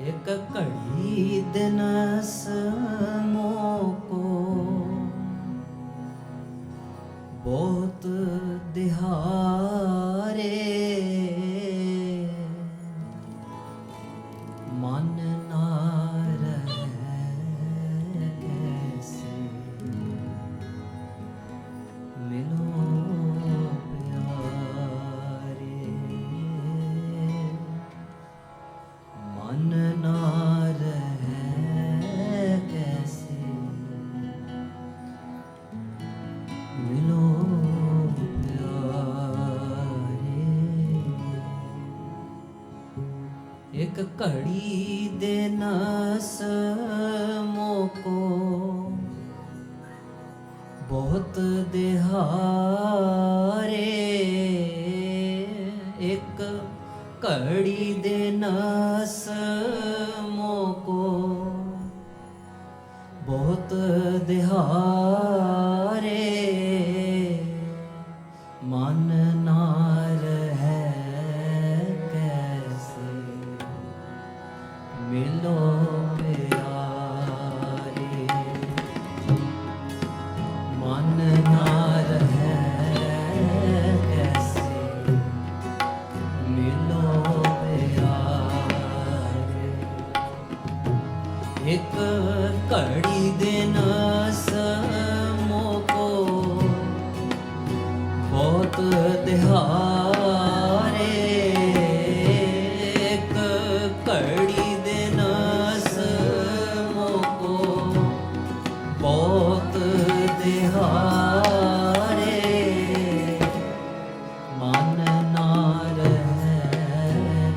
एक घड़ी दिनस मोको बहुत दिहारे मन ना रहे कैसे मिलो प्यारे मन ना रहे कैसे मिलो एक घड़ी दिनस मोको बहुत दिहारे एक घड़ी दिनस मोको बहुत दिहारे मन ना रहे कैसे मिलो प्यारे मन ना रहे कैसे मिलो प्यारे एक घड़ी दिनस मोको बहुत दिहारे एक घड़ी दिनस मोको बहुत दिहारे मन ना रहे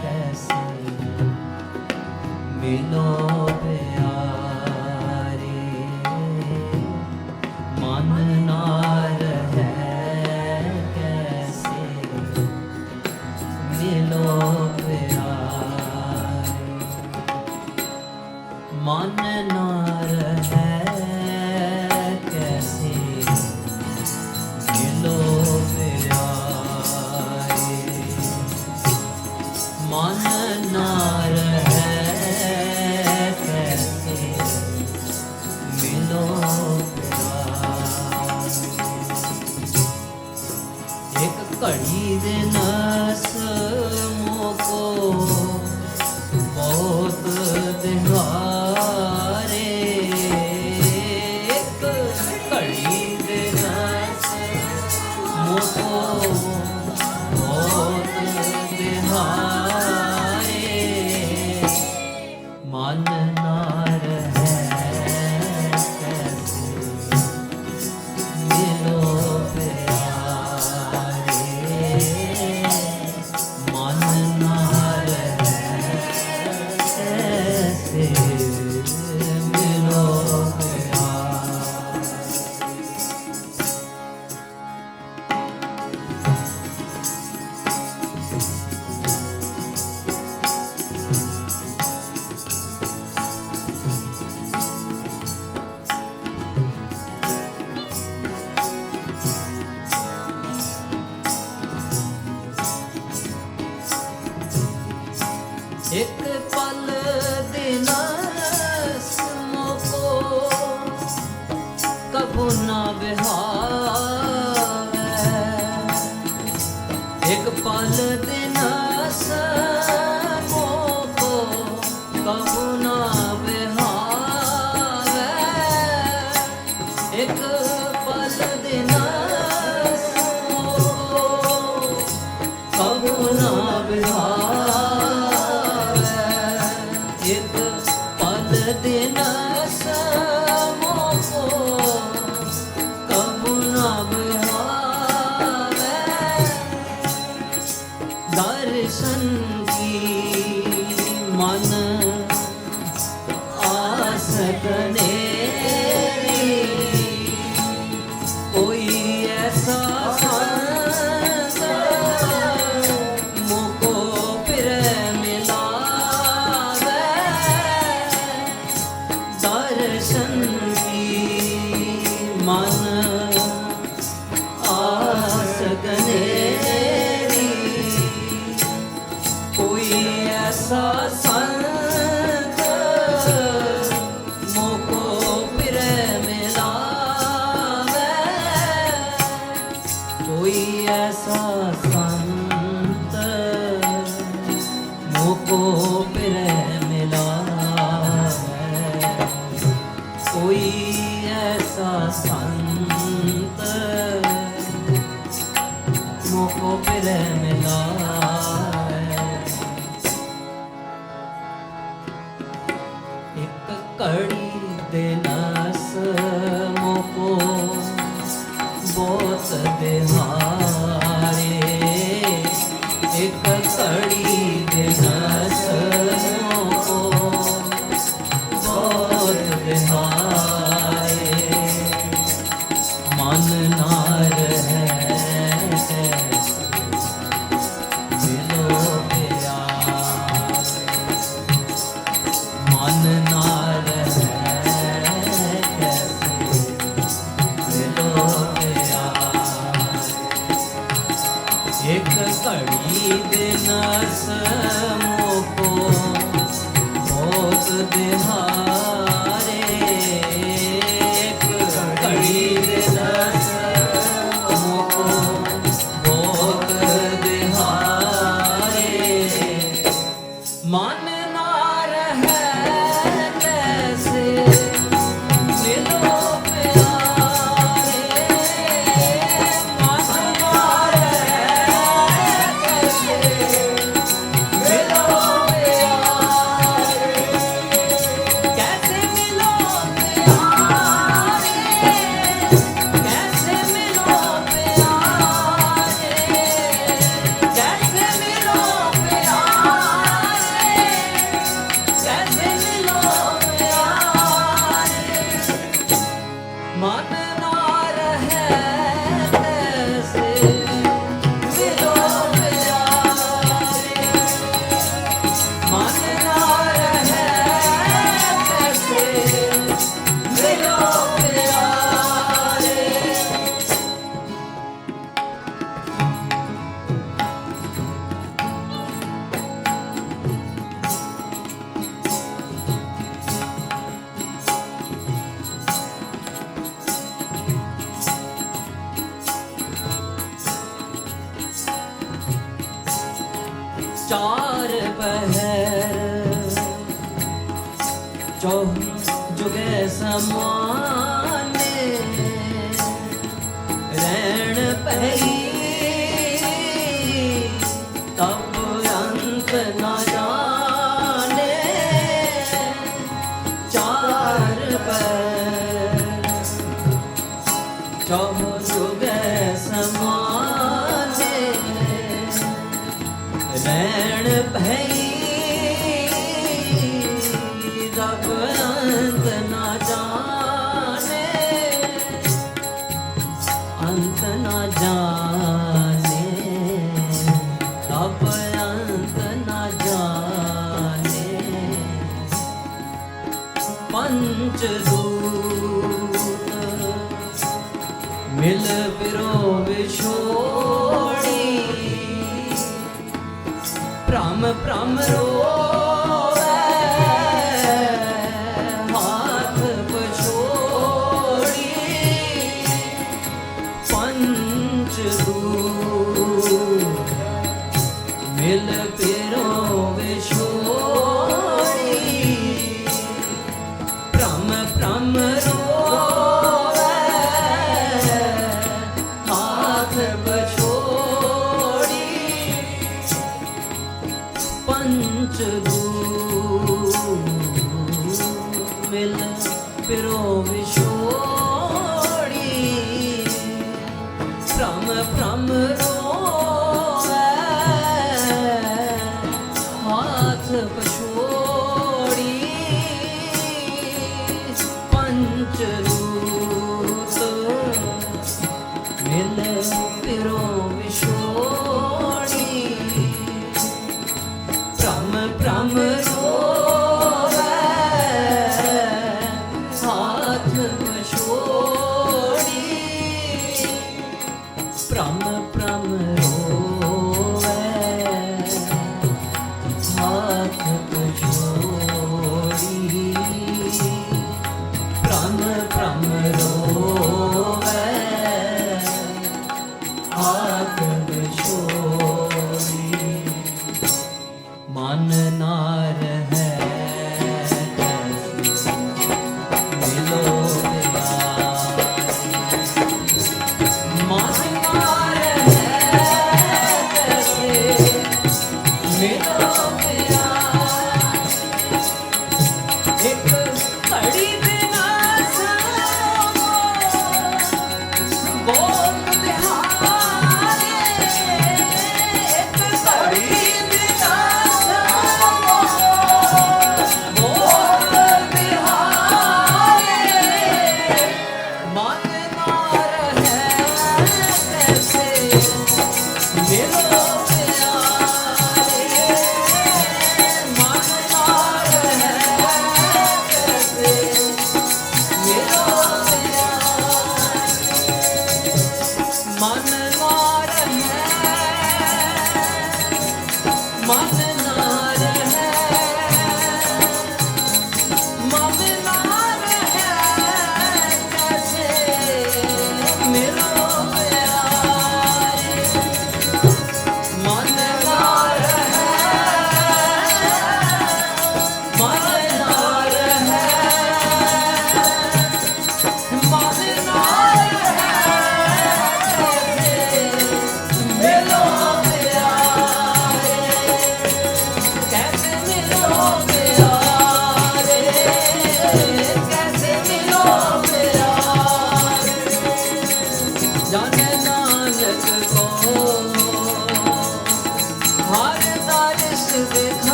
कैसे मिलो प्यारे मन ना रहे कैसे मिलो प्यारे मन ना रहे कैसे मिलो प्यारे मन ना रहे कैसे मिलो प्यारे एक घड़ी दिनस मोको बहुत दिहारे एक घड़ी दिनस मोको बहुत दिहारे मन ना रहे कैसे मिलो प्यारे मन ना रहे कैसे मिलो प्यारे एक पल दिनस मोको कबू ना बिहावे एक पल दिनस मोको कबू ना बिहावे एक पल दिनस मोको कबू ना बिहावे एक पल दिनस मोको कबू ना बिहावे दर्शन की मन आस कनेरी कोई ऐसा संत मोको फिर मिलावे दर्शन की मन आस कनेरी कोई ऐसा संत फिरै मिलावै। कोई ऐसा संत मोको फिरै मिलावै। एक कड़ी दिनस मोको बहुत दिहारे। एक कड़ी दिनस मोको बहुत दिहारे। मन ना रहे मिलो प्यार। मन ना रहे मिलो प्यार। एक कड़ी दिनस मोको बहुत दिहारे। एक कड़ी दिनस मोको बहुत दिहारे। मन ना रहे कैसे मिलो प्यारे। मन ना रहे कैसे मिलो प्यारे। कैसे मिलो प्यारे। कैसे मिलो प्यारे। कैसे मिलो प्यारे। कैसे मिलो प्यारे। मन ना रहे कैसे मिलो प्यारे। मन ना रहे कैसे मिलो प्यारे। चार पहर चौह जुगे समाने। रैण पही तब अंत न जाने। चार पहर चौह जुगे समाने। रैण भई रब अंत न जाने। अंत न जाने रब अंत न जाने। पंचदूत मिल फिरो विछोड़ी। भ्रम भ्रम रोवै हाथ पछोड़ी। पंचदूत मिल फिरो विछोड़ी। भ्रम भ्रम रोवै हाथ पछोड़ी। पंचदूत मिल फिरो विछोड़ी। भ्रम भ्रम रोवै हाथ पछोड़ी। पंचदूत मिल फिरो विछोड़ी। भ्रम भ्रम रोवै हाथ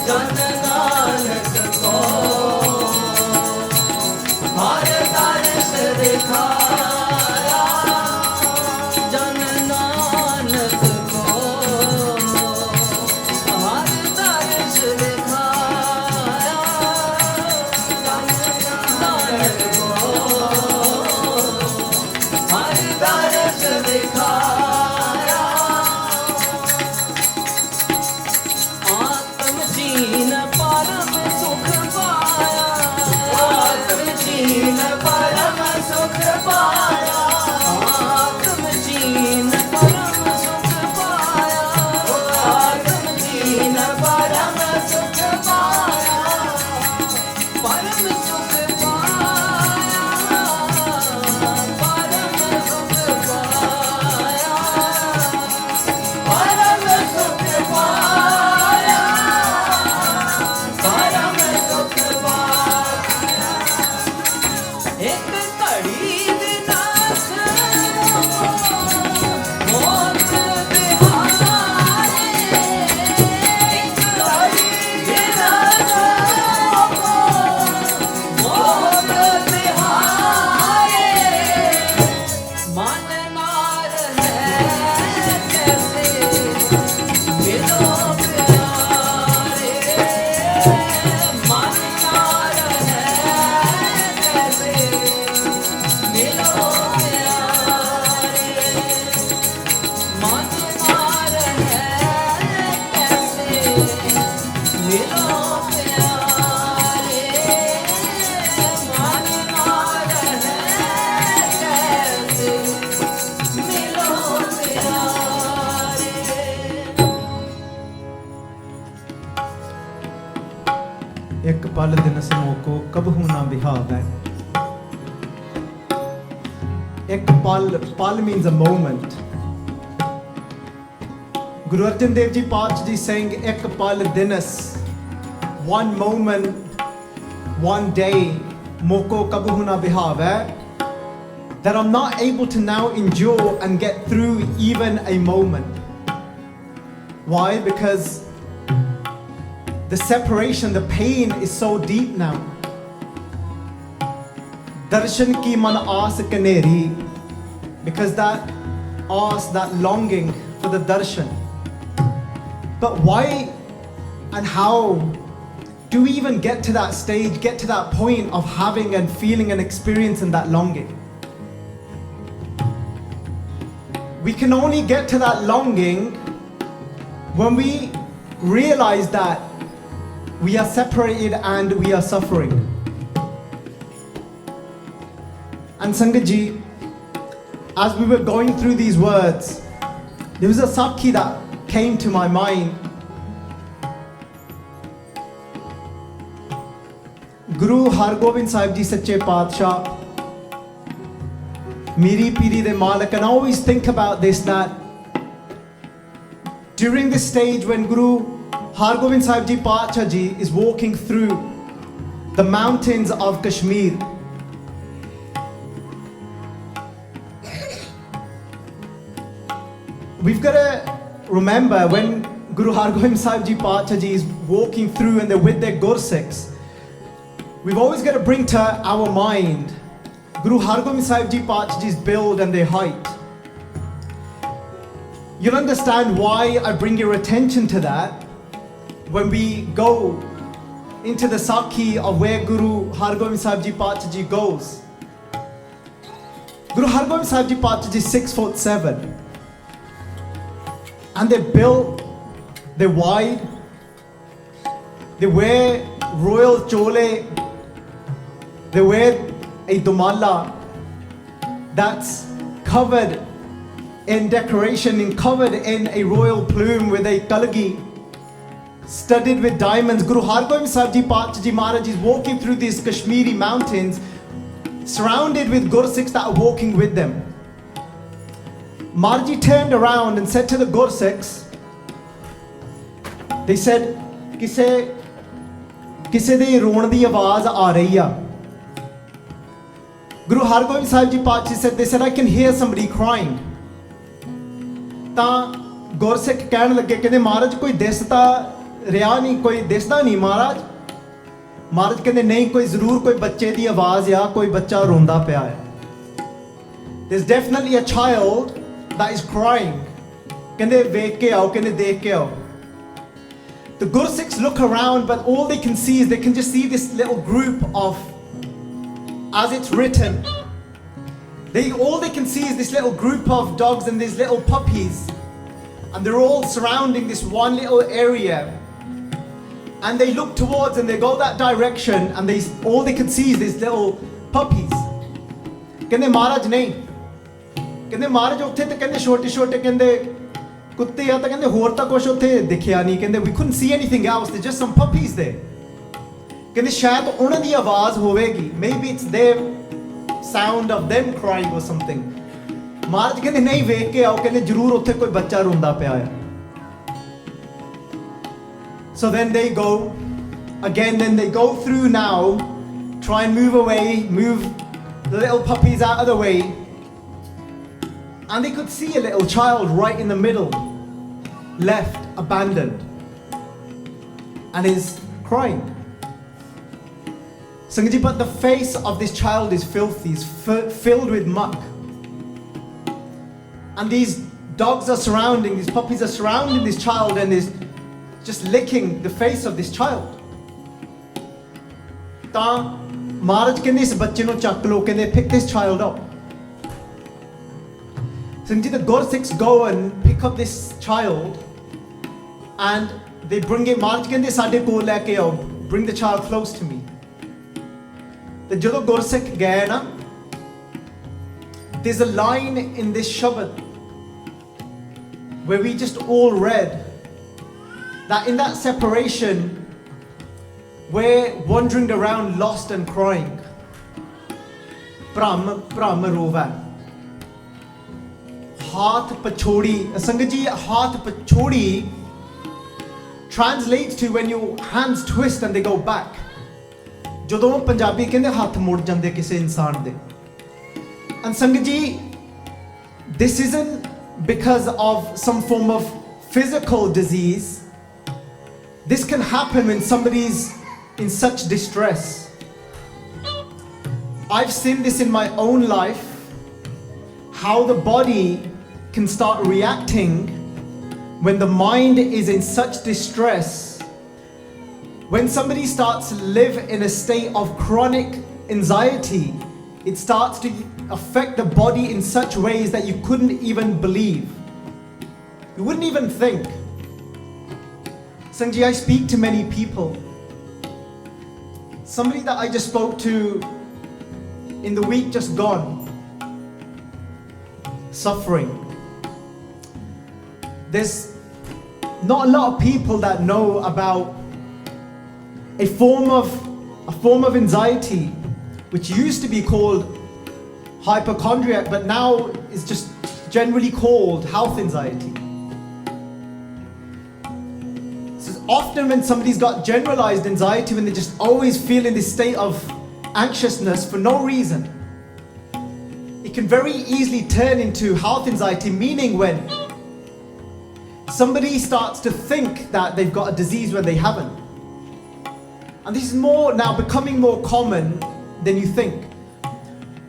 ਜਨ ਨਾਨਕ ਕੋ ਹਰ ਦਰਸ ਦਿਖਾਇਆ ਜਨ ਨਾਨਕ ਕੋ ਹਰ ਦਰਸ ਦਿਖਾਇਆ ਜਨ ਨਾਨਕ ਕੋ ਹਰ ਦਰਸ ਦਿਖਾਇਆ ਆਤਮ ਜੀਨ ਪਰਮ ਸੁਖ ਪਾਇਆ ਆਤਮ ਜੀਨ ਪਰਮ ਸੁਖ ਪਾਇਆ ਆਤਮ ਜੀਨ ਪਰਮ ਸੁਖ ਪਾਇਆ ਆਤਮ ਜੀਨ ਪਰਮ ਸੁਖ ਪਾਇਆ ਪਰਮ ਸੁਖ ਪਾਇਆ ਪਰਮ ਸੁਖ ਪਾਇਆ ਪਰਮ ਸੁਖ ਪਾਇਆ ਪਰਮ ਸੁਖ ਪਾਇਆ ਇੱਕ ਘੜੀ ਦੇ ਨਾਸ ਮੋਖ ਬਿਹਾਰੇ ਇੱਕ ਘੜੀ ਦੇ ਨਾਸ ਮੋਖ ਬਿਹਾਰੇ ਮਨ ਨਾਰ ਹੈ ਕੈਸੇ ਮਿਲੋ ਪਿਆਰੇ ਮਨ ਨਾਰ ਹੈ ਕੈਸੇ ਮਿਲੋ ਪਿਆਰੇ ਮਨ ਨਾਰ ਹੈ ਕੈਸੇ ਮਿਲੋ ਪਿਆਰੇ ਮਨ ਨਾਰ ਹੈ ਕੈਸੇ ਮਿਲੋ ਪਿਆਰੇ ਇੱਕ ਪਲ ਦਿਨ ਸਮੋਕੋ ਕਬਹੂ ਨਾ ਬਿਹਾਵੈ ਇੱਕ ਪਲ means a moment. Guru Arjan Dev Ji Paatsh Ji saying ek pal dinas, one moment, one day, moko kabhu na bihave, that I'm not able to now endure and get through even a moment. Why? Because the separation, the pain is so deep now. Darshan ki man aas kaneri, because that aas, that longing for the darshan. But why and how do we even get to that stage, get to that point of having and feeling and experiencing that longing? We can only get to that longing when we realize that we are separated and we are suffering. And Sangat Ji, as we were going through these words, there was a Sakhi that came to my mind. Guru Hargobind Sahib Ji Sache Paatshah, Miri Piri de Malik, and I always think about this, that during this stage when Guru Hargobind Sahib Ji Paatshah Ji is walking through the mountains of Kashmir, we've got to remember when Guru Hargobind Sahib Ji Paatshah Ji is walking through and they're with their Gursikhs, we've always got to bring to our mind Guru Hargobind Sahib Ji Paatshah Ji's build and their height. You'll understand why I bring your attention to that when we go into the Sakhi of where Guru Hargobind Sahib Ji Paatshah Ji goes. Guru Hargobind Sahib Ji Paatshah Ji is 6'7", and they're built, they're wide, they wear royal chole, they wear a dumalla that's covered in decoration and covered in a royal plume with a kalagi studded with diamonds. Guru Hargobind Sahib Ji Paatshah Ji Maharaj is walking through these Kashmiri mountains, surrounded with Gursikhs that are walking with them. Maharaj Ji turned around and said to the Gursikhs, they said, Kise de roon di awaaz aa rahi hai. Guru Hargobind Sahib Ji Paatshah said, they said, I can hear somebody crying. Ta Gursikh ਕਹਿਣ ਲੱਗੇ ਕਹਿੰਦੇ ਮਹਾਰਾਜ ਕੋਈ ਦਿਸ ਤਾਂ ਰਿਹਾ ਨਹੀਂ, ਕੋਈ ਦਿਸਦਾ ਨਹੀਂ ਮਹਾਰਾਜ। ਮਹਾਰਾਜ ਕਹਿੰਦੇ ਨਹੀਂ, ਕੋਈ ਜ਼ਰੂਰ ਕੋਈ ਬੱਚੇ ਦੀ ਆਵਾਜ਼ ਆ, ਕੋਈ ਬੱਚਾ ਰੋਂਦਾ ਪਿਆ ਹੈ। There's definitely a child that is crying. ਕਹਿੰਦੇ ਵੇਖ ਕੇ ਆਓ, ਕਹਿੰਦੇ ਦੇਖ ਕੇ ਆਓ। The Guru Sikhs look around, but all they can see is they can just see this little group of, as it's written, all they can see is this little group of dogs and these little puppies, and they're all surrounding this one little area. And they look towards and they go that direction, and all they can see is these little puppies. ਕਹਿੰਦੇ ਮਹਾਰਾਜ ਨਹੀਂ, ਕਹਿੰਦੇ ਮਹਾਰਾਜ ਉੱਥੇ ਤੇ ਕਹਿੰਦੇ ਛੋਟੇ ਛੋਟੇ ਕਹਿੰਦੇ ਕੁੱਤੇ ਆ, ਤਾਂ ਕਹਿੰਦੇ ਹੋਰ ਤਾਂ ਕੁਛ ਉੱਥੇ ਦਿਖਿਆ ਨਹੀਂ। ਕਹਿੰਦੇ we couldn't see anything else, there's just some puppies there. ਕਹਿੰਦੇ ਸ਼ਾਇਦ ਉਹਨਾਂ ਦੀ ਆਵਾਜ਼ ਹੋਵੇਗੀ, maybe it's their sound of them crying or something. ਮਹਾਰਾਜ ਕਹਿੰਦੇ ਨਹੀਂ, ਵੇਖ ਕੇ ਆਓ, ਕਹਿੰਦੇ ਜ਼ਰੂਰ ਉੱਥੇ ਕੋਈ ਬੱਚਾ ਰੋਂਦਾ ਪਿਆ ਹੈ। So then they go again, then they go through now, try and move away, move the little puppies out of the way, and they could see a little child right in the middle, left abandoned, and is crying. Sangat, but the face of this child is filthy, is filled with muck, and these dogs are surrounding, these puppies are surrounding this child and is just licking the face of this child. ਤਾਂ ਮਹਾਰਾਜ ਕਹਿੰਦੇ ਇਸ ਬੱਚੇ ਨੂੰ ਚੱਕ ਲਓ, ਕਹਿੰਦੇ pick this child up. So the Guru Sikhs go and pick up this child and they bring it. ਮਹਾਰਾਜ ਕਹਿੰਦੇ ਸਾਡੇ ਕੋਲ ਲੈ ਕੇ ਆਓ, bring the child close to me. ਤੇ ਜਦੋਂ Guru Sikh ਗਏ ਨਾ, there's a line in this Shabad where we just all read that in that separation we're wandering around lost and crying. Brahm rova haath pachodi. Sangat ji, haath pachodi translates to when your hands twist and they go back. ਜਦੋਂ ਪੰਜਾਬੀ ਕਹਿੰਦੇ ਹੱਥ ਮੁੜ ਜਾਂਦੇ ਕਿਸੇ ਇਨਸਾਨ ਦੇ। And Sangat ji, this isn't because of some form of physical disease. This can happen when somebody's in such distress. I've seen this in my own life, how the body can start reacting when the mind is in such distress. When somebody starts to live in a state of chronic anxiety, it starts to affect the body in such ways that you couldn't even believe. You wouldn't even think. Sanji, I speak to many people. Somebody that I just spoke to in the week just gone, suffering. There's not a lot of people that know about a form of anxiety which used to be called hypochondriac, but now is just generally called health anxiety. Often when somebody's got generalized anxiety, when they just always feel in this state of anxiousness for no reason, it can very easily turn into health anxiety, meaning when somebody starts to think that they've got a disease when they haven't. And this is more now becoming more common than you think.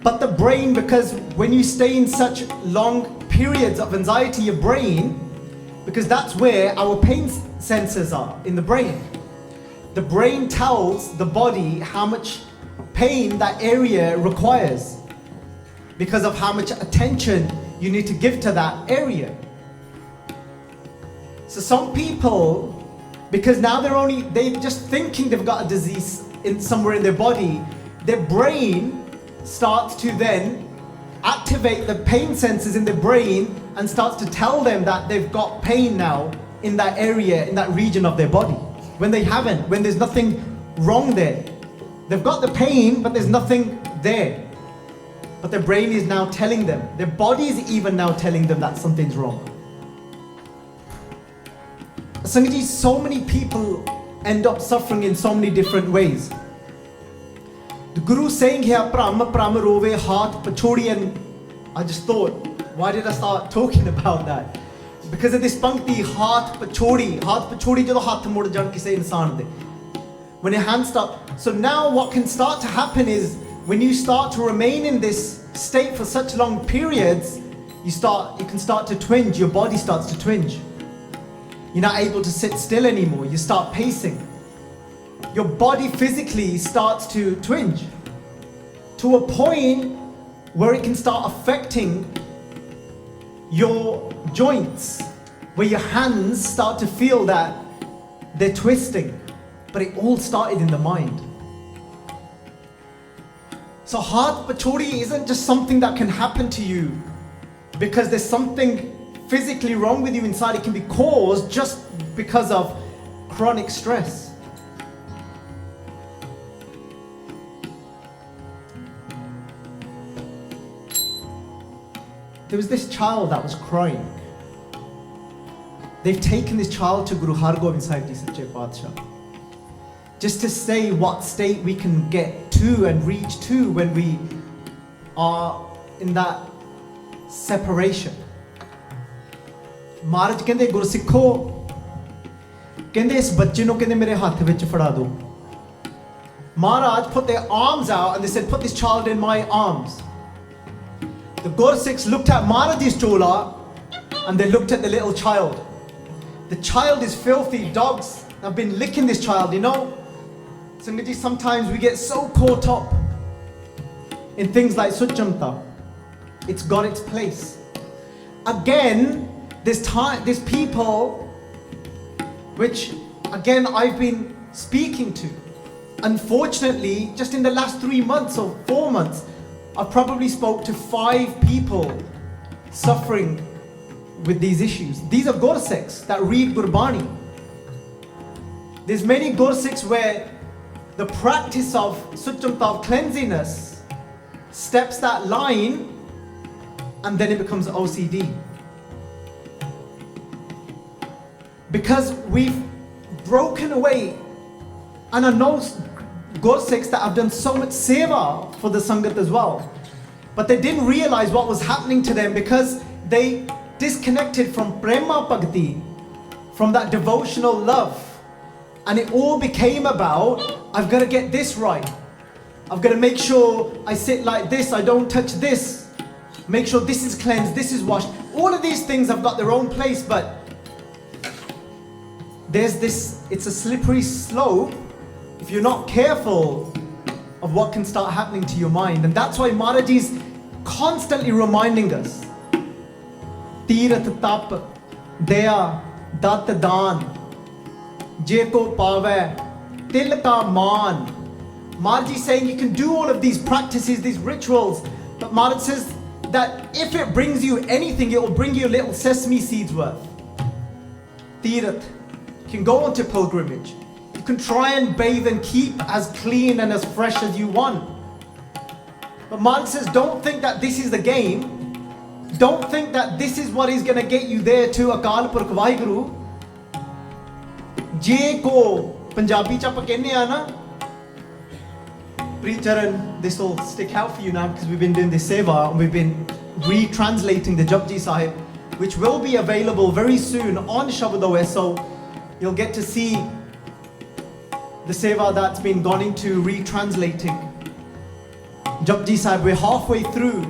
But the brain, because when you stay in such long periods of anxiety, your brain, because that's where our pain sensors are in the brain. The brain tells the body how much pain that area requires because of how much attention you need to give to that area. So some people, because now they're just thinking they've got a disease somewhere in their body, their brain starts to then activate the pain sensors in their brain and starts to tell them that they've got pain now in that area, in that region of their body, when they haven't, when there's nothing wrong there. They've got the pain, but there's nothing there. But their brain is now telling them, their body is even now telling them that something's wrong. Sangat ji, so many people end up suffering in so many different ways. The Guru saying here, Prama rove haath pachodi, and I just thought, why did I start talking about that? because of this pankti, haath pachodi jado haath mud jan kise insaan de. When your hands start, so now what can start to happen is when you start to remain in this state for such long periods, you can start to twinge, your body starts to twinge. You're not able to sit still anymore, you start pacing. Your body physically starts to twinge to a point where it can start affecting your joints, where your hands start to feel that they're twisting. But it all started in the mind. So haath pachodi isn't just something that can happen to you because there's something physically wrong with you inside. It can be caused just because of chronic stress. There was this child that was crying. They've taken this child to Guru Hargobind Sahib Ji Sache Padshah, just to say what state we can get to and reach to when we are in that separation. Maharaj kende Gursikho kende is bachche nu kende mere haath vich fada do. Maharaj put their arms out and they said, put this child in my arms. The Gursikhs looked at Maharaj's chola and they looked at the little child. The child is filthy. Dogs have been licking this child, you know. Sangat ji, sometimes we get so caught up in things like suchamta. It's got its place. Again, there's people which, again, I've been speaking to. Unfortunately, just in the last 3 months or 4 months, I probably spoke to 5 people suffering with these issues. These are Gursikhs that read Gurbani. There's many Gursikhs where the practice of suchamta, of cleanliness, steps that line and then it becomes OCD. Because we've broken away, and I know Gursikhs that have done so much seva for the Sangat as well, but they didn't realize what was happening to them because they disconnected from prema bhakti, from that devotional love. And it all became about, I've got to get this right. I've got to make sure I sit like this, I don't touch this. Make sure this is cleansed, this is washed. All of these things have got their own place, but there's this, it's a slippery slope if you're not careful of what can start happening to your mind. And that's why Maharaj is constantly reminding us. Tirat tap, daya, dat daan, Jeko pave, til ka maan. Maharaj is saying you can do all of these practices, these rituals, but Maharaj says that if it brings you anything, it will bring you a little sesame seeds worth. Tirat, you can go on to pilgrimage. You can try and bathe and keep as clean and as fresh as you want. But Maharaj says, don't think that this is the game. Don't think that this is what is going to get you there to Akal Purkh Vaheguru. Je ko Punjabi cha aapa kehne a na, preacher, and this will stick out for you now because we've been doing this seva and we've been retranslating the Japji Sahib, which will be available very soon on Shabad OS. So you'll get to see the seva that's been gone into retranslating Japji Sahib. We're halfway through.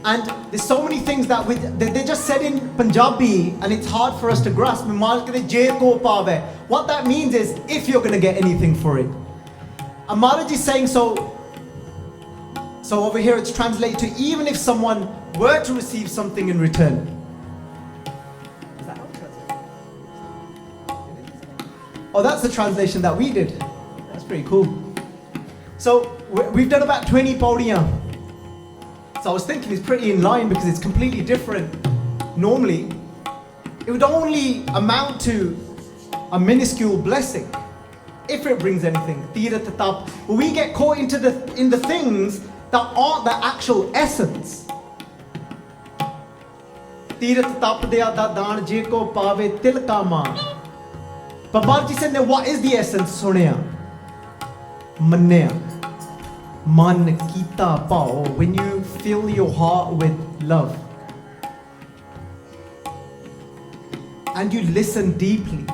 And there's so many things that they just said in Punjabi and it's hard for us to grasp. What that means is if you're going to get anything for it. And Maharaj is saying so over here it's translated to even if someone were to receive something in return. Is that how it's translated? Oh, that's the translation that we did. That's pretty cool. So we've done about 20 paudiyan. So I was thinking it's pretty in line because it's completely different. Normally, it would only amount to a minuscule blessing if it brings anything. But we get caught in the things that aren't the actual essence. But Bharti said, now what is the essence? Suneya, manneya. Man kita pao, when you fill your heart with love. and you listen deeply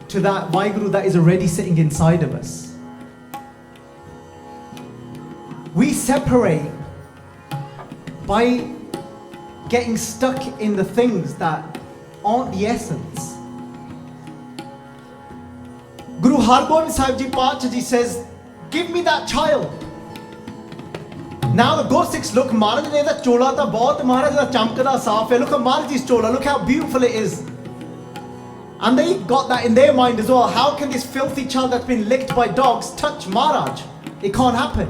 to that Vaheguru that is already sitting inside of us. We separate by getting stuck in the things that aren't the essence. Guru Hargobind Sahib Ji says, give me that child. Now the Gursikhs look, Maharaj ne da chola ta bahut, Maharaj da chamkda saaf hai. Look at Maharaj's chola, look how beautiful it is. And they got that in their mind as well. How can this filthy child that's been licked by dogs touch Maharaj? It can't happen.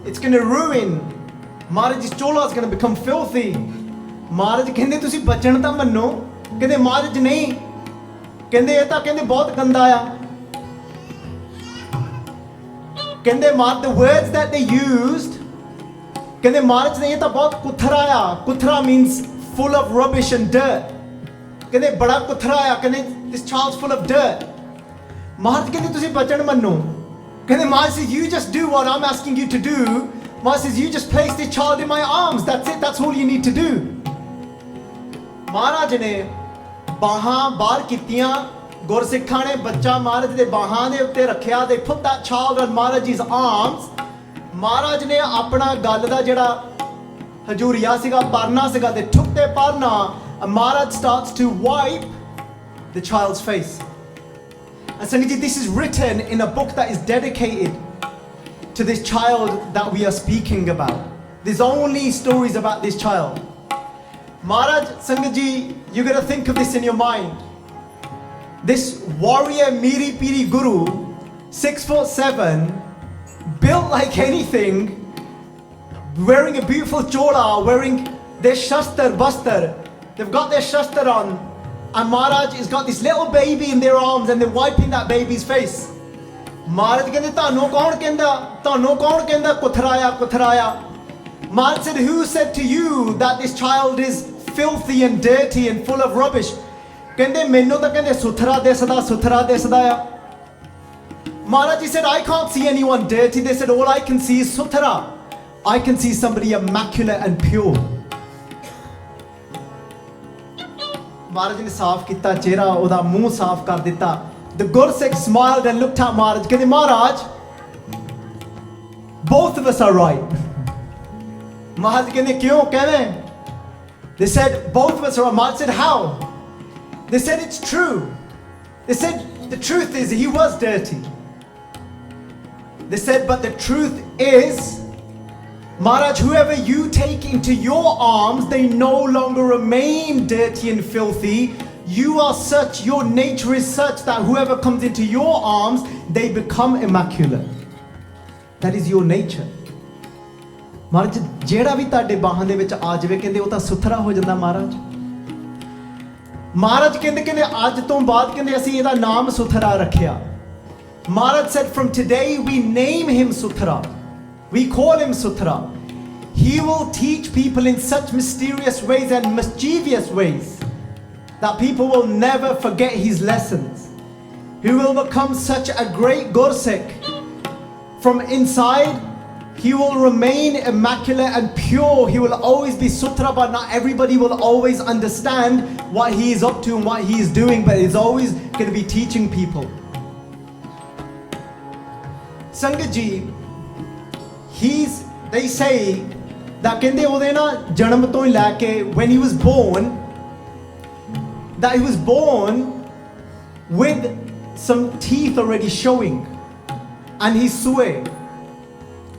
It's going to ruin. Maharaj's chola is going to become filthy. Maharaj kehinde tusi bachan ta manno. Kehinde Maharaj nahi. Kehinde ye ta kehinde bahut ganda aya. Kehinde the words that they used. Kehinde Maharaj ne ye ta bahut kuthra aya. Kuthra means full of rubbish and dirt. Kehinde bada kuthra aya. Kehinde this child's full of dirt. Maharaj kehinde tusi bachan manno. Kehinde Maharaj says, you just do what I'm asking you to do. Maharaj says, you just place this child in my arms. That's it. That's all you need to do. Maharaj ne bahan bar kittiyan. Gursikhan ne bacha Maharaj de bahan de utte rakhiya. They put that child on Maharaj's arms. Maharaj ne apna gall da jehda hajuriya siga, parna siga, they took their parna and Maharaj starts to wipe the child's face. And Sangat ji, this is written in a book that is dedicated to this child that we are speaking about. There's only stories about this child. Maharaj, Sangat ji, you got to think of this in your mind. This warrior Miri Piri Guru, 6'7", built like anything, wearing a beautiful chola, wearing their shastar, bastar. They've got their shastar on. And Maharaj has got this little baby in their arms and they're wiping that baby's face. Maharaj kehinde tanu kaun kehenda kuthraya. Maharaj said, who said to you that this child is filthy and dirty and full of rubbish? Kehinde mainu ta kehinde suthra desda ya. Maharaj ji said, I can't see anyone dirty. They said, all I can see is suthra. I can see somebody immaculate and pure. Maharaj ne saaf kita chehra, oda muh saaf kar ditta. The Gursikh smiled and looked at Maharaj. Kehde, Maharaj, both of us are right. Maharaj kehde, kyon kehne? They said, both of us are right. Maharaj said, how? They said, it's true. They said, the truth is he was dirty. They said, but the truth is, Maharaj, whoever you take into your arms, they no longer remain dirty and filthy. You are such, your nature is such that whoever comes into your arms, they become immaculate. That is your nature. Maharaj, jehda vi tade bahan de vich aa jave, kehinde oh ta suthra ho janda Maharaj. Maharaj kehinde aj to baad kehinde assi eda naam Suthra rakhiya. Maharaj said, from today we name him Suthra. We call him Suthra. He will teach people in such mysterious ways and mischievous ways that people will never forget his lessons. He will become such a great Gursikh. From inside, he will remain immaculate and pure. He will always be Suthra, but not everybody will always understand what he is up to and what he is doing, but he's always going to be teaching people. Sangat ji, they say that when he was born, that he was born with some teeth already showing, and he sway.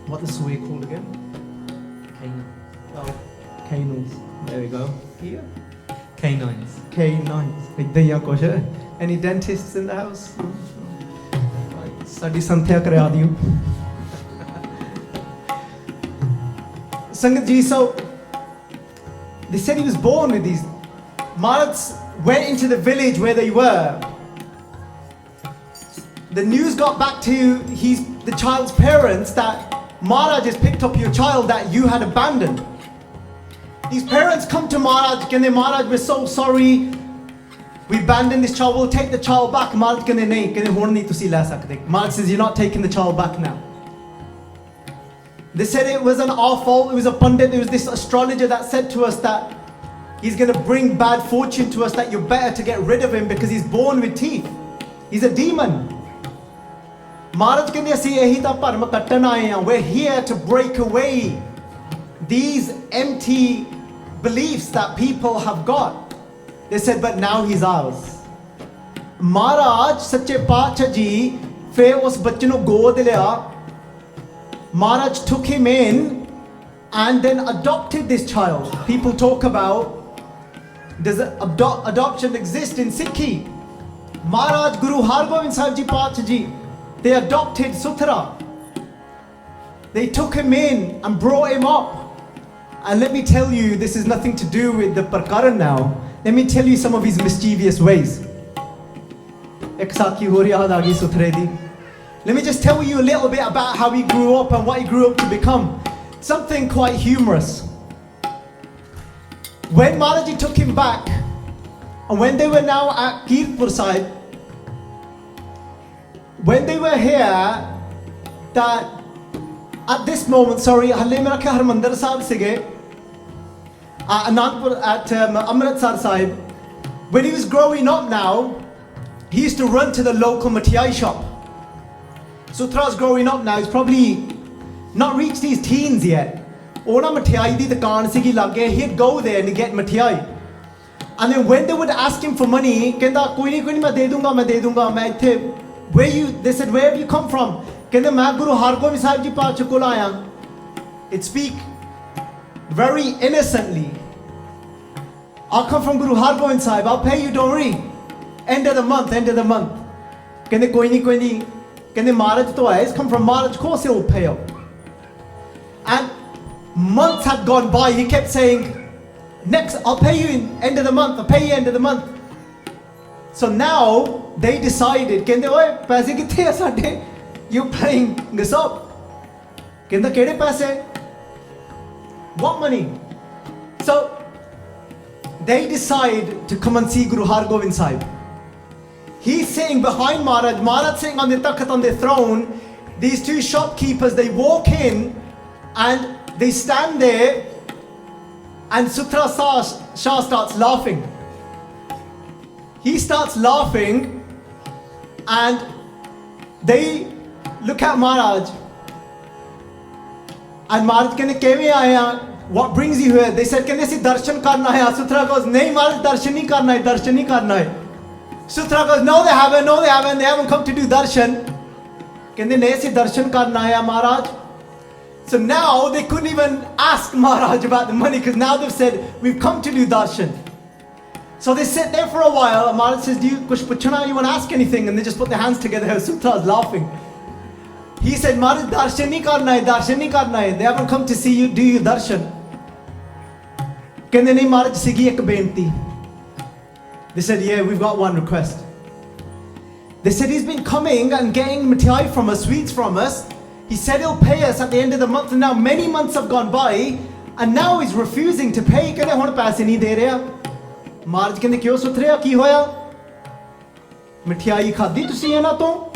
What is sway called again? Canines. There we go. Here? Canines. Canines. Any dentists in the house? Sadi santhya kara diyo. Sangat ji, so they said he was born with these. Maharaj went into the village where they were. The news got back to the child's parents that Maharaj has picked up your child that you had abandoned. These parents come to Maharaj, kehinde, Maharaj, we're so sorry. We abandoned this child, we'll take the child back. Maharaj kehinde, nahi, kehinde, hun nahi tusi la sakde. Maharaj says, you're not taking the child back now. They said it wasn't our fault, it was a pundit, it was this astrologer that said to us that He's going to bring bad fortune to us that you're better to get rid of him because he's born with teeth. He's a demon. Maharaj ਕਹਿੰਦੇ ਅਸੀਂ ਇਹੀ ਤਾਂ ਭਰਮ ਕੱਟਣ ਆਏ ਹਾਂ. We're here to break away these empty beliefs that people have got. They said, but now he's ours. Maharaj ਸੱਚੇ ਪਾਤਸ਼ਾਹ ਜੀ ਫਿਰ ਉਸ ਬੱਚੇ ਨੂੰ ਗੋਦ ਲਿਆ. Maharaj took him in and then adopted this child. People talk about, does adoption exist in Sikhi? Maharaj Guru Hargobind Sahib Ji Paatshah Ji, they adopted Suthra. They took him in and brought him up. And let me tell you, this is nothing to do with the Parkaran now. Let me tell you some of his mischievous ways. Ek Sakhi ho yaad aa gayi Suthre di. Let me just tell you a little bit about how he grew up and what he grew up to become. Something quite humorous. When Maharaji took him back, and when they were now at Kirtan Sahib, when they were here, that at this moment, sorry, halle mera kya Harmandir Sahib sige, Anandpur at Amritsar Sahib, when he was growing up now, he used to run to the local Mathai shop. Sutra's growing up now, he's probably not reached his teens yet. Ona Mathai di dukaan sigi lage, he'd go there and get Mathai. And then when they would ask him for money, kenda koi nahi main de dunga, main ithe, they said, where have you come from? Kenda main Guru Hargobind Sahib Ji Paatshah kol aaya. It speak very innocently. I'll come from Guru Hargobind Sahib, I'll pay you, don't worry. End of the month. Kende koi nahi. Kende Maharaj to aaya, he's come from Maharaj, of course he'll pay up. And months had gone by, he kept saying, next, I'll pay you in end of the month, I'll pay you end of the month. So now, they decided, kende oye, paise kithe hai sade? You're playing this up. Kende kede paise? What money? So, they decide to come and see Guru Hargobind Sahib. He's sitting behind Maharaj, Maharaj sitting on the takhat on the throne. These two shopkeepers, they walk in and they stand there, and Suthre Shah starts laughing. He starts laughing and they look at Maharaj. And Maharaj kehne keve aaya? What brings you here? They said, kehne si darshan karna hai. Suthra goes, nahi Maharaj, darshan nahi karna hai, darshan nahi karna hai. Suthra goes, no they haven't, they haven't come to do darshan. Kehne nahi si darshan karna hai Maharaj. So now they couldn't even ask Maharaj about the money because now they've said, we've come to do darshan. So they sit there for a while and Maharaj says, do you kuch puchna, you want to ask anything? And they just put their hands together. Sutra's laughing. He said, Maharaj, darshan nahi karna hai. They haven't come to see you, do you darshan? Kehne nahi Maharaj, sigi ek benti. They said, yeah, we've got one request. They said, he's been coming and getting mithai from us, sweets from us. He said he'll pay us at the end of the month, and now many months have gone by, and now he's refusing to pay. Kehne hun paise nahi de reha. Maharaj kehne kyo Suthreya, ki hoya? Mithai khadi tusi yana to?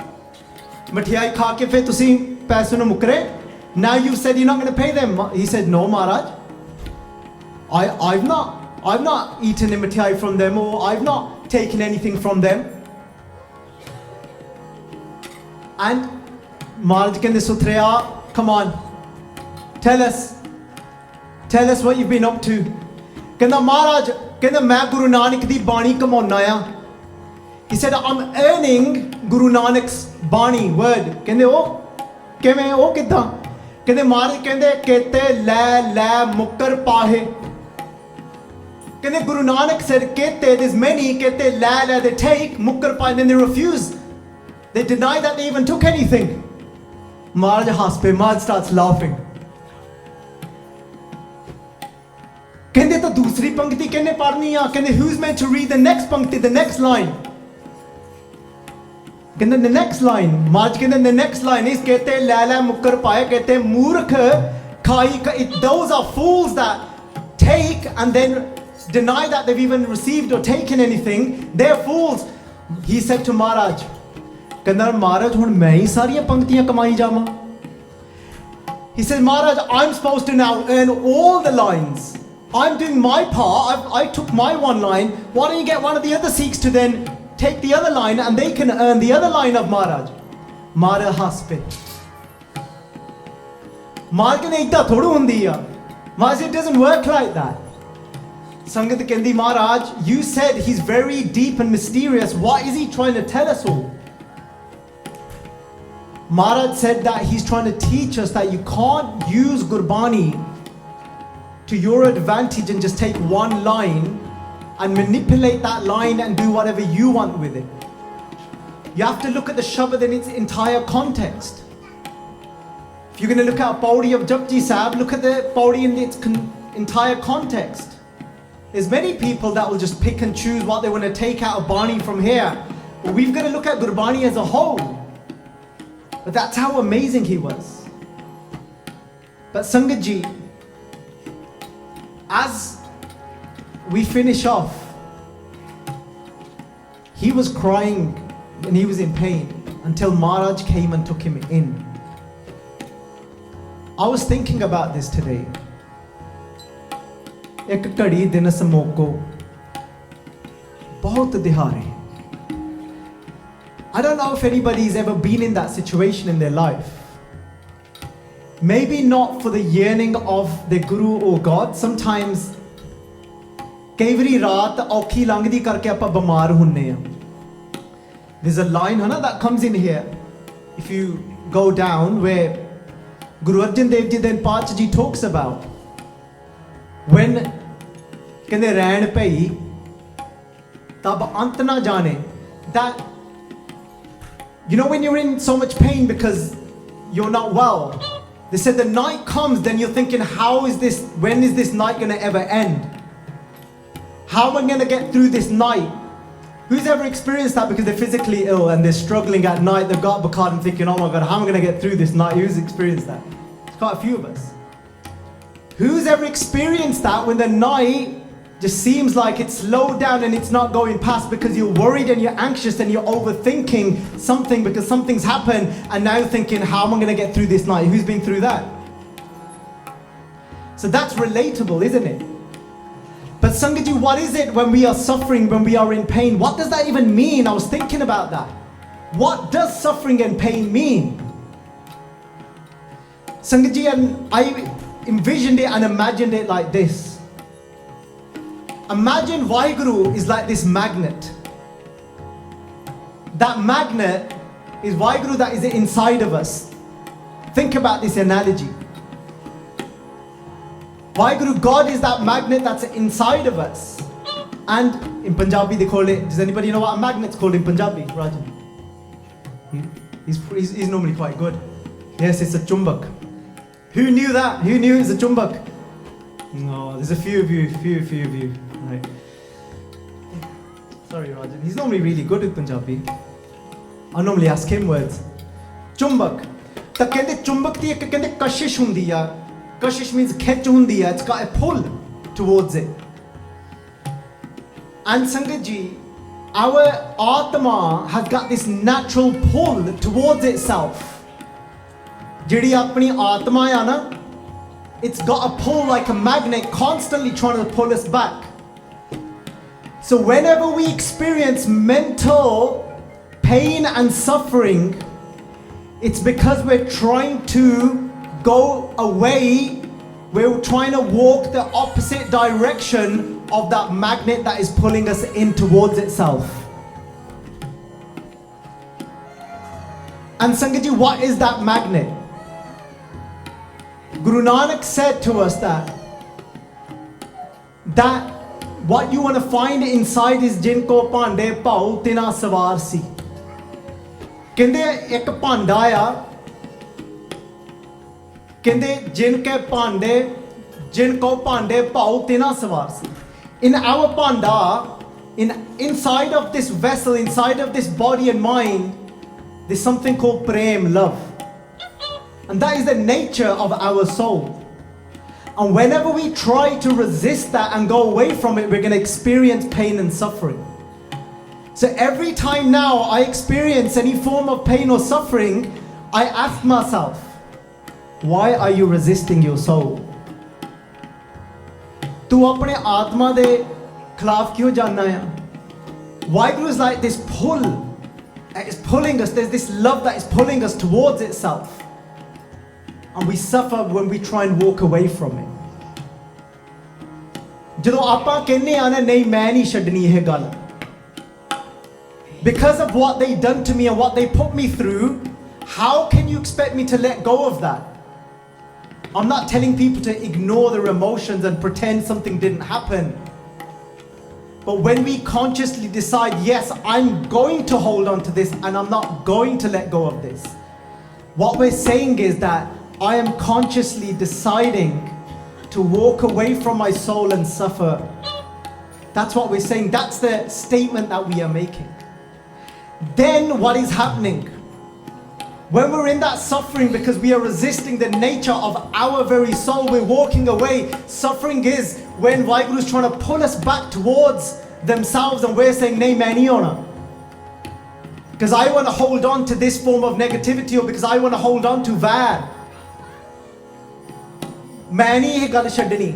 Mithai kha ke fir tusi paise nu mukre? Now you've said you're not going to pay them. He said, no Maharaj. I've not eaten a mithai from them, or I've not taken anything from them. And Maharaj kehne, Suthreya, come on, tell us what you've been up to. Kehna Maharaj, kehna main Guru Nanak di bani kamauna aya. He said, I'm earning Guru Nanak's bani, word. Kehne oh, kiਵੇਂ ਉਹ ਕਿੱਦਾਂ? ਕਹਿੰਦੇ Maharaj ਕਹਿੰਦੇ ਕੇਤੇ ਲੈ ਮੁੱਕਰ ਪਾਹੇ. ਕਹਿੰਦੇ Guru Nanak said kete, there's many kete la they take mukkar pa, and then they refuse. They deny that they even took anything. Maharaj haspe, Maharaj starts laughing. ਕਹਿੰਦੇ ਤਾਂ ਦੂਸਰੀ ਪੰਕਤੀ ਕਿਹਨੇ ਪੜ੍ਹਨੀ ਆ? ਕਹਿੰਦੇ who's meant to read the next pankti, the next line? ਕਹਿੰਦੇ the next line. Maharaj ਕਹਿੰਦੇ the next line is kete la mukkar paye, kete murkh khai. Those are fools that take and then deny that they've even received or taken anything. They're fools. He said to Maharaj, ਕਹਿੰਦਾ Maharaj ਹੁਣ ਮੈਂ ਹੀ ਸਾਰੀਆਂ ਪੰਕਤੀਆਂ ਕਮਾਈ ਜਾਵਾਂ? He said, Maharaj, I'm supposed to now earn all the lines. I'm doing my part, I took my one line, why don't you get one of the other Sikhs to then take the other line and they can earn the other line of Maharaj? Mara haspe. Maharaj ne idda thodu hundi hai. Maharaj, it doesn't work like that. Sangat kendi, Maharaj, you said he's very deep and mysterious. What is he trying to tell us all? Maharaj said that he's trying to teach us that you can't use Gurbani to your advantage and just take one line and manipulate that line and do whatever you want with it. You have to look at the Shabad in its entire context. If you're going to look at a Paudi of Japji Sahib, look at the Paudi in its entire context. There's many people that will just pick and choose what they want to take out of Bani from here. But we've got to look at Gurbani as a whole. But that's how amazing he was. But Sangat Ji, as we finish off, he was crying and he was in pain until Maharaj came and took him in. I was thinking about this today. एक घड़ी दिनस मोको bahut dihaare. I don't know if anybody's ever been in that situation in their life. Maybe not for the yearning of the Guru or God. Sometimes कई वारी रात औखी लंघदी करके आपां बीमार हुन्ने आ. There's a line that comes in here, if you go down, where Guru Arjan Dev Ji then Pacha Ji talks about when कहंदे रैन भई तब अंत ना जाने. That, you know, when you're in so much pain because you're not well, they said the night comes, then you're thinking, when is this night going to ever end? How am I going to get through this night? Who's ever experienced that because they're physically ill and they're struggling at night, they've got Bakar and thinking, oh my God, how am I going to get through this night? Who's experienced that? It's quite a few of us. Who's ever experienced that when the night just seems like it's slowed down and it's not going past because you're worried and you're anxious and you're overthinking something because something's happened, and now you're thinking, how am I going to get through this night? Who's been through that? So that's relatable, isn't it? But Sangat Ji, what is it when we are suffering, when we are in pain? What does that even mean? I was thinking about that. What does suffering and pain mean? Sangat Ji, and I envisioned it and imagined it like this. Imagine Vaheguru is like this magnet. That magnet is Vaheguru that is inside of us. Think about this analogy. Vaheguru, God is that magnet that's inside of us. And in Punjabi they call it, does anybody know what a magnet's called in Punjabi? Rajan? He's normally quite good. Yes, it's a chumbak. Who knew that? Who knew it was a chumbak? No, there's a few of you. Right. Sorry, Rajan. He's normally really good with Punjabi. I normally ask him words. Chumbak. Ta kende chumbak di ek kende kashish hundi ya. Kashish means khech hundi ya. It's got a pull towards it. And Sangat Ji, our Atma has got this natural pull towards itself. Jehdi apni Atma ya na, it's got a pull like a magnet constantly trying to pull us back. So whenever we experience mental pain and suffering, it's because we're trying to go away, we're trying to walk the opposite direction of that magnet that is pulling us in towards itself. And Sangat Ji, what is that magnet? Guru Nanak said to us that what you want to find inside is jinko pande bahut tina sawar si. Kende ek panda aya, kende jinke pande jinko pande bahut tina sawar si. In our panda, inside of this vessel, inside of this body and mind, there's something called prem, love. And that is the nature of our soul. And whenever we try to resist that and go away from it, we're going to experience pain and suffering. So every time now I experience any form of pain or suffering, I ask myself, why are you resisting your soul? तू अपने आत्मा दे खिलाफ क्यों जाना है? Vaheguru is like this pull that is pulling us. There's this love that is pulling us towards itself, and we suffer when we try and walk away from it. ਜਦੋਂ ਆਪਾਂ ਕਹਿੰਦੇ ਆ ਨਾ ਨਹੀਂ ਮੈਂ ਨਹੀਂ ਛੱਡਣੀ ਇਹ ਗੱਲ, because of what they done to me and what they put me through, how can you expect me to let go of that? I'm not telling people to ignore their emotions and pretend something didn't happen. But when we consciously decide, yes, I'm going to hold on to this and I'm not going to let go of this, what we're saying is that I am consciously deciding to walk away from my soul and suffer. That's what we're saying. That's the statement that we are making. Then what is happening? When we're in that suffering because we are resisting the nature of our very soul, we're walking away. Suffering is when Vaheguru is trying to pull us back towards themselves and we're saying, nahi main nahi hona. Because I want to hold on to this form of negativity, or because I want to hold on to vair. मैं नहीं ये गल छड्डनी,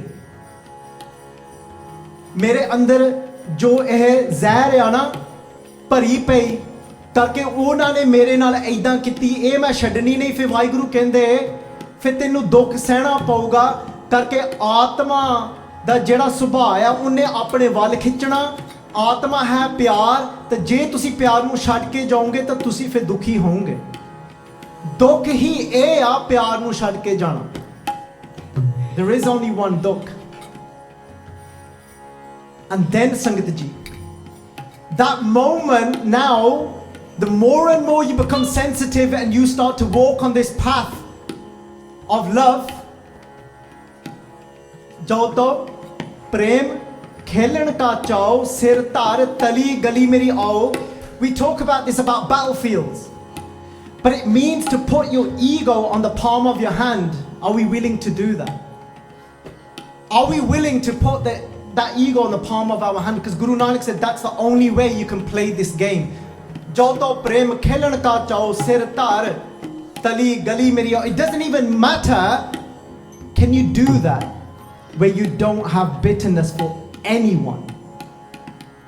मेरे अंदर जो यह जहर है ना भरी पई करके उन्होंने मेरे नाल ऐदां कीती, ये मैं छड्डनी नहीं। फिर वाहिगुरू कहंदे फिर तेनू दुख सहना पऊगा करके आत्मा दा जिहड़ा सुभाਅ है उन्हें अपने वल खिंचना। आत्मा है प्यार, तो जे तुसी प्यार नू छड्ड के जाओगे तो तुसी फिर दुखी होवोगे। दुख ही ये आ प्यार नू छड्ड के जाना। There is only one dukh. And then Sangat ji, that moment now, the more and more you become sensitive and you start to walk on this path of love, Joto, Prem, Khelan ka chao, Sir tar, Tali, Gali meri aao. We talk about this about battlefields. But it means to put your ego on the palm of your hand. Are we willing to do that? Are we willing to put that ego on the palm of our hand? Because Guru Nanak said that's the only way you can play this game. Joto prem khelan ka chao sir tar tali gali meri. It doesn't even matter. Can you do that where you don't have bitterness for anyone?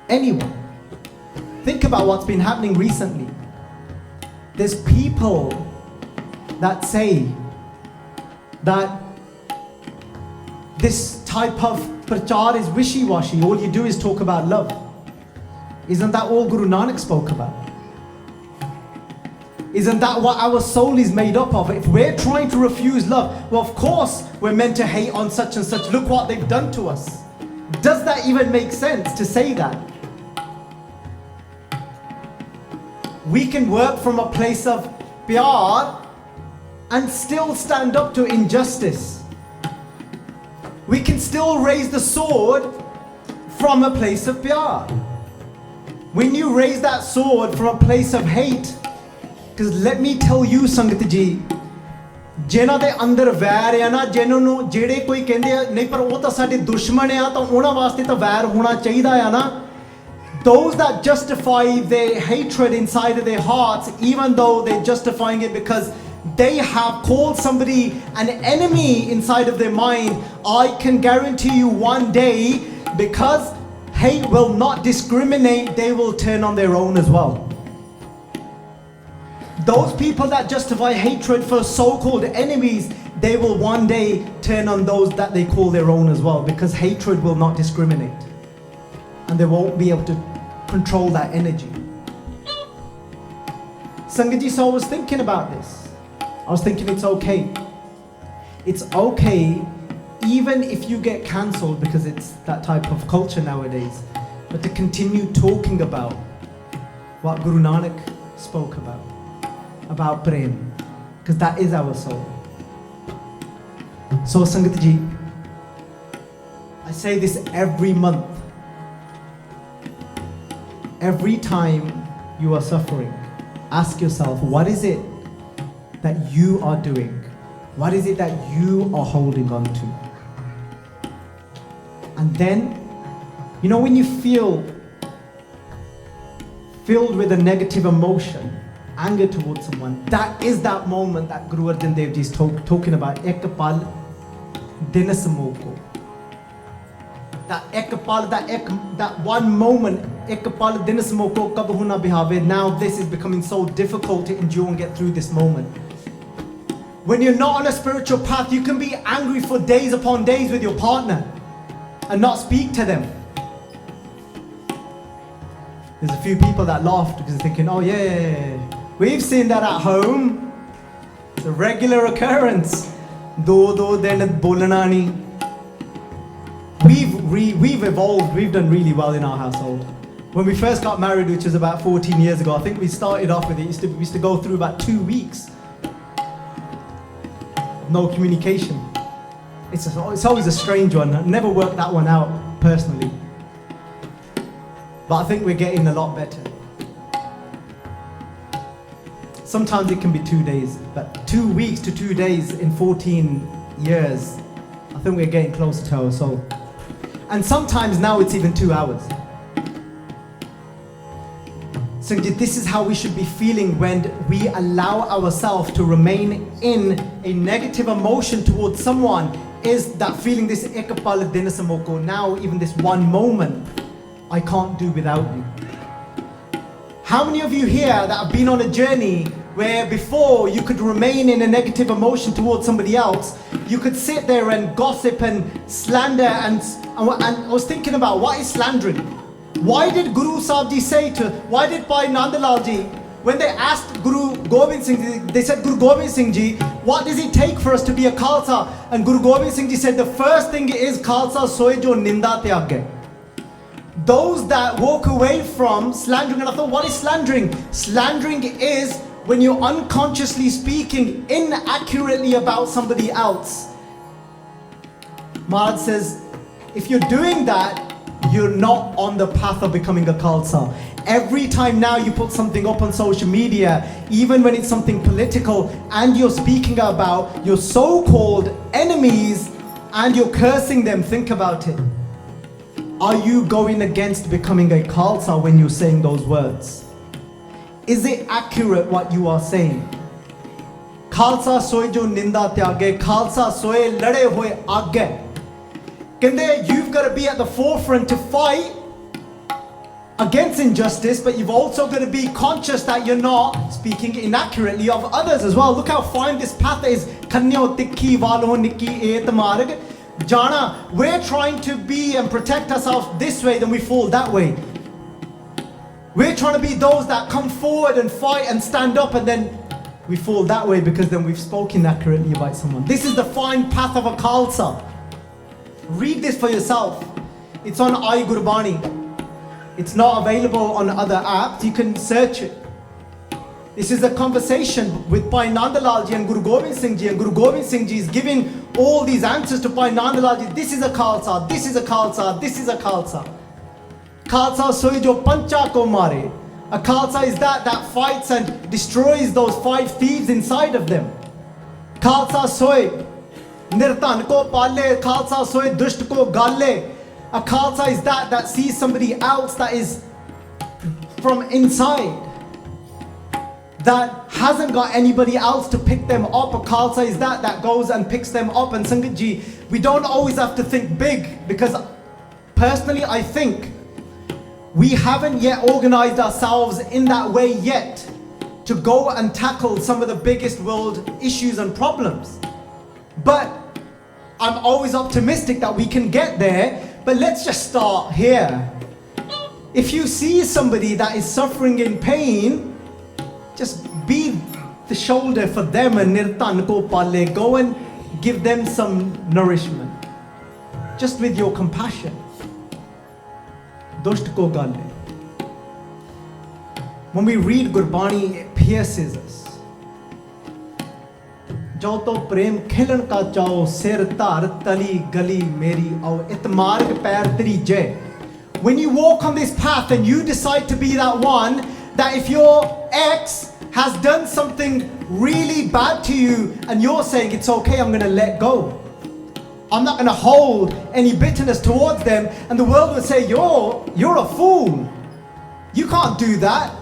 Anyone. Think about what's been happening recently. There's people that say that this type of prachar is wishy-washy. All you do is talk about love. Isn't that all Guru Nanak spoke about? Isn't that what our soul is made up of? If we're trying to refuse love, well, of course we're meant to hate on such and such. Look what they've done to us. Does that even make sense to say that? We can work from a place of pyar and still stand up to injustice. We can still raise the sword from a place of pyar. When you raise that sword from a place of hate, because let me tell you Sangat ji, जिन्हां दे अंदर वैर है ना, जिन्हां नू जेड़े कोई कहंदे नहीं पर वो तां साडे दुश्मन है तां उन्हां वास्ते तां वैर होना चाहिदा है ना. Those that justify their hatred inside of their hearts, even though they're justifying it because they have called somebody an enemy inside of their mind, I can guarantee you one day, because hate will not discriminate, they will turn on their own as well. Those people that justify hatred for so-called enemies, they will one day turn on those that they call their own as well, because hatred will not discriminate and they won't be able to control that energy. Sangat ji, so I was thinking about this. I was thinking it's okay. It's okay even if you get cancelled, because it's that type of culture nowadays, but to continue talking about what Guru Nanak spoke about prem, because that is our soul. So Sangat ji, I say this every month. Every time you are suffering, ask yourself, what is it that you are doing? What is it that you are holding on to? And then, you know, when you feel filled with a negative emotion, anger towards someone, that is that moment that Guru Arjan Dev Ji is talking about. Ek pal din samoko. that one moment, now this is becoming so difficult to endure and get through this moment. When you're not on a spiritual path, you can be angry for days upon days with your partner and not speak to them. There's a few people that laughed because they're thinking, oh yeah, we've seen that at home. It's a regular occurrence. We've evolved, we've done really well in our household. When we first got married, which was about 14 years ago, I think we started off with it, we used to go through about 2 weeks. No communication. It's always a strange one. I never worked that one out personally. But I think we're getting a lot better. Sometimes it can be 2 days, but 2 weeks to 2 days in 14 years, I think we're getting closer to our soul. And sometimes now it's even 2 hours. So this is how we should be feeling when we allow ourselves to remain in a negative emotion towards someone, is that feeling this ekapal dinasamoko, now even this one moment, I can't do without you. How many of you here that have been on a journey where before you could remain in a negative emotion towards somebody else, you could sit there and gossip and slander and I was thinking about, what is slandering? Why did Guru Sahib Ji say why did Bhai Nandalal Ji, when they asked Guru Gobind Singh Ji, they said, Guru Gobind Singh Ji, what does it take for us to be a Khalsa? And Guru Gobind Singh Ji said, the first thing is Khalsa soe jo ninda tyage. Those that walk away from slandering. And I thought, what is slandering? Slandering is when you're unconsciously speaking inaccurately about somebody else. Maharaj says, if you're doing that, you're not on the path of becoming a Khalsa. Every time now you put something up on social media, even when it's something political, and you're speaking about your so-called enemies and you're cursing them, think about it. Are you going against becoming a Khalsa when you're saying those words? Is it accurate what you are saying? Khalsa soe jo ninda tyage, Khalsa soe lade hoye aage. You've got to be at the forefront to fight against injustice, but you've also got to be conscious that you're not speaking inaccurately of others as well. Look how fine this path is. Kanyo tikhi walo nikki et marg. Jana, we're trying to be and protect ourselves this way, then we fall that way. We're trying to be those that come forward and fight and stand up, and then we fall that way because then we've spoken accurately about someone. This is the fine path of a Khalsa. Read this for yourself. It's on iGurbani. It's not available on other apps. You can search it. This is a conversation with Bhai Nandalal Ji and Guru Gobind Singh Ji, and Guru Gobind Singh Ji is giving all these answers to Bhai Nandalal Ji. This is a Khalsa, this is a Khalsa, this is a Khalsa. Khalsa soy jo pancha ko mare. A Khalsa is that fights and destroys those 5 thieves inside of them. Khalsa soy nirtan ko pale, Khalsa soy dusht ko galle. A Khalsa is that sees somebody else that is from inside, that hasn't got anybody else to pick them up. A Khalsa is that goes and picks them up. And Sangat Ji, we don't always have to think big, because personally I think we haven't yet organized ourselves in that way yet to go and tackle some of the biggest world issues and problems. But I'm always optimistic that we can get there, but let's just start here. If you see somebody that is suffering in pain, just be the shoulder for them and nirtan ko pale, go and give them some nourishment. Just with your compassion. Dusht ko galle. When we read Gurbani, it pierces us. जो तो प्रेम खिलन का चाओ सिर धार तली गली मेरी आओ इतमार्ग पैर तेरी जय. When you walk on this path and you decide to be that one, that if your ex has done something really bad to you and you're saying it's okay, I'm going to let go, I'm not going to hold any bitterness towards them, and the world will say you're a fool, you can't do that,